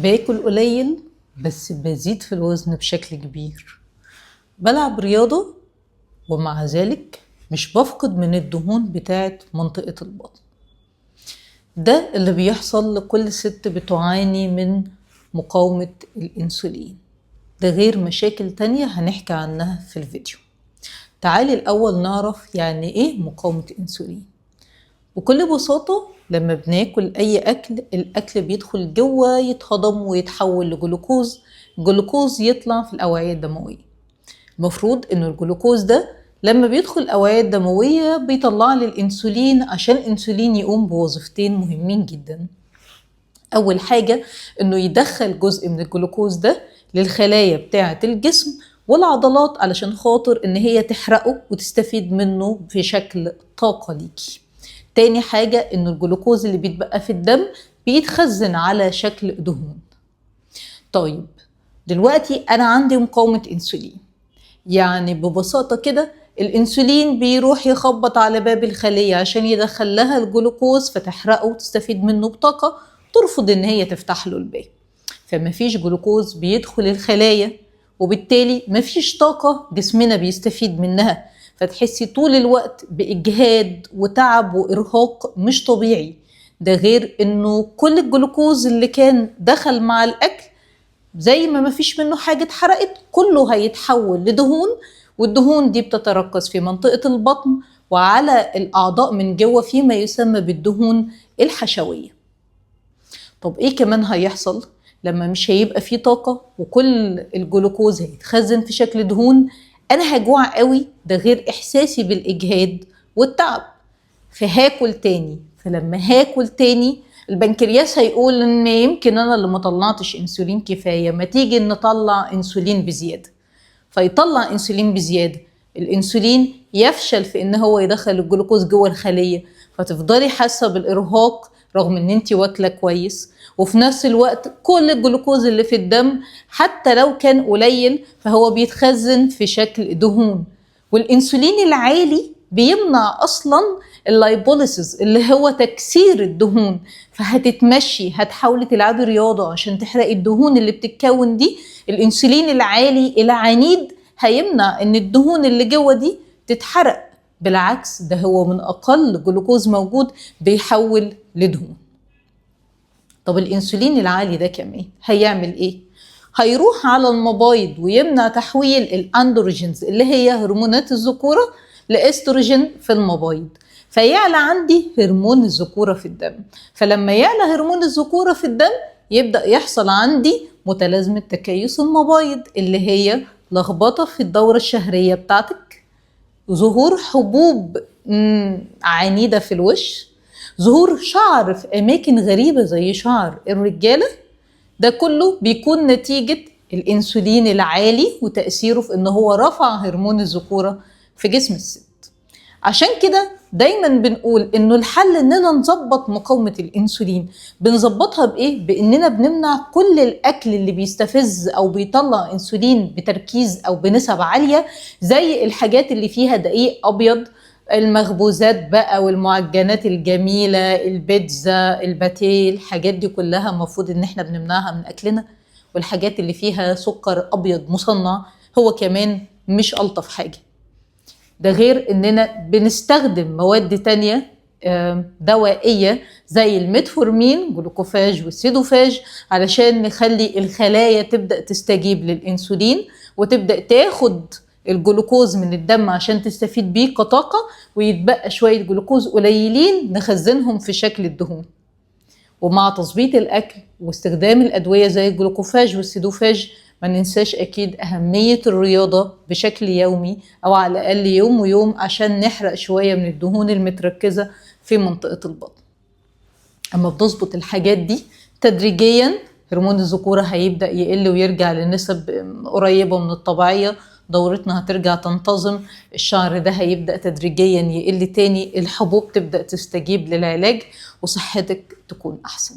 باكل قليل بس بزيد في الوزن بشكل كبير. بلعب رياضة ومع ذلك مش بفقد من الدهون بتاعة منطقة البطن. ده اللي بيحصل لكل ست بتعاني من مقاومة الإنسولين، ده غير مشاكل تانية هنحكي عنها في الفيديو. تعالي الأول نعرف يعني إيه مقاومة الإنسولين. بكل بساطة لما بناكل أي أكل، الأكل بيدخل جوه يتهضم ويتحول لجلوكوز، الجلوكوز يطلع في الأوعية الدموية. المفروض إن الجلوكوز ده لما بيدخل الأوعية الدموية بيطلع لي الإنسولين، عشان الإنسولين يقوم بوظيفتين مهمين جدا. أول حاجة إنه يدخل جزء من الجلوكوز ده للخلايا بتاعة الجسم والعضلات علشان خاطر إن هي تحرقه وتستفيد منه في شكل طاقة ليكي. تاني حاجة إن الجلوكوز اللي بيتبقى في الدم بيتخزن على شكل دهون. طيب دلوقتي أنا عندي مقاومة إنسولين، يعني ببساطة كده الإنسولين بيروح يخبط على باب الخلية عشان يدخل لها الجلوكوز فتحرقه وتستفيد منه بطاقة، ترفض إن هي تفتح له الباب، فمفيش جلوكوز بيدخل الخلايا وبالتالي مفيش طاقة جسمنا بيستفيد منها، فتحسي طول الوقت بإجهاد وتعب وإرهاق مش طبيعي. ده غير إنه كل الجلوكوز اللي كان دخل مع الأكل زي ما مفيش منه حاجة اتحرقت كله هيتحول لدهون، والدهون دي بتتركز في منطقة البطن وعلى الأعضاء من جوه فيما يسمى بالدهون الحشوية. طب إيه كمان هيحصل لما مش هيبقى فيه طاقة وكل الجلوكوز هيتخزن في شكل دهون؟ أنا هجوع قوي، ده غير إحساسي بالإجهاد والتعب، فهاكل تاني. فلما هاكل تاني البنكرياس هيقول إن يمكن أنا اللي ما طلعتش إنسولين كفاية، ما تيجي نطلع إنسولين بزيادة، فيطلع إنسولين بزيادة. الإنسولين يفشل في إن هو يدخل الجلوكوز جوه الخلية، فتفضلي حاسة بالإرهاق رغم إن أنتي واكلة كويس، وفي نفس الوقت كل الجلوكوز اللي في الدم حتى لو كان قليل فهو بيتخزن في شكل دهون. والإنسولين العالي بيمنع أصلا اللايبوليسيس اللي هو تكسير الدهون، فهتتمشي هتحاولي تلعبي رياضة عشان تحرقي الدهون اللي بتتكون دي، الإنسولين العالي العنيد هيمنع إن الدهون اللي جوه دي تتحرق، بالعكس ده هو من أقل جلوكوز موجود بيحول لدهون. طب الإنسولين العالي ده كمان هيعمل إيه؟ هيروح على المبايض ويمنع تحويل الأندروجينز اللي هي هرمونات الذكورة لإستروجين في المبايض، فيعلى عندي هرمون الذكورة في الدم. فلما يعلى هرمون الذكورة في الدم يبدأ يحصل عندي متلازمة تكيس المبايض اللي هي لخبطة في الدورة الشهرية بتاعتك، ظهور حبوب عنيدة في الوش، ظهور شعر في أماكن غريبة زي شعر الرجالة. ده كله بيكون نتيجة الإنسولين العالي وتأثيره في إنه هو رفع هرمون الذكورة في جسم الست. عشان كده دايما بنقول إنه الحل إننا نظبط مقاومة الإنسولين. بنظبطها بإيه؟ بإننا بنمنع كل الأكل اللي بيستفز أو بيطلع إنسولين بتركيز أو بنسب عالية، زي الحاجات اللي فيها دقيق أبيض، المخبوزات بقى والمعجنات الجميلة، البيتزا، الباتيه، الحاجات دي كلها المفروض ان احنا بنمنعها من اكلنا. والحاجات اللي فيها سكر ابيض مصنع هو كمان مش ألطف حاجة. ده غير اننا بنستخدم مواد تانية دوائية زي الميتفورمين، جلوكوفاج والسيدوفاج، علشان نخلي الخلايا تبدأ تستجيب للإنسولين وتبدأ تاخد الجلوكوز من الدم عشان تستفيد بيه كطاقة، ويتبقى شوية جلوكوز قليلين نخزنهم في شكل الدهون. ومع تظبيط الأكل واستخدام الأدوية زي الجلوكوفاج والسيدوفاج ما ننساش أكيد أهمية الرياضة بشكل يومي أو على الأقل يوم ويوم عشان نحرق شوية من الدهون المتركزة في منطقة البطن. أما بنظبط الحاجات دي تدريجيا هرمون الذكورة هيبدأ يقل ويرجع لنسب قريبة من الطبيعية، دورتنا هترجع تنتظم، الشعر ده هيبدأ تدريجيا يقل تاني، الحبوب تبدأ تستجيب للعلاج وصحتك تكون أحسن.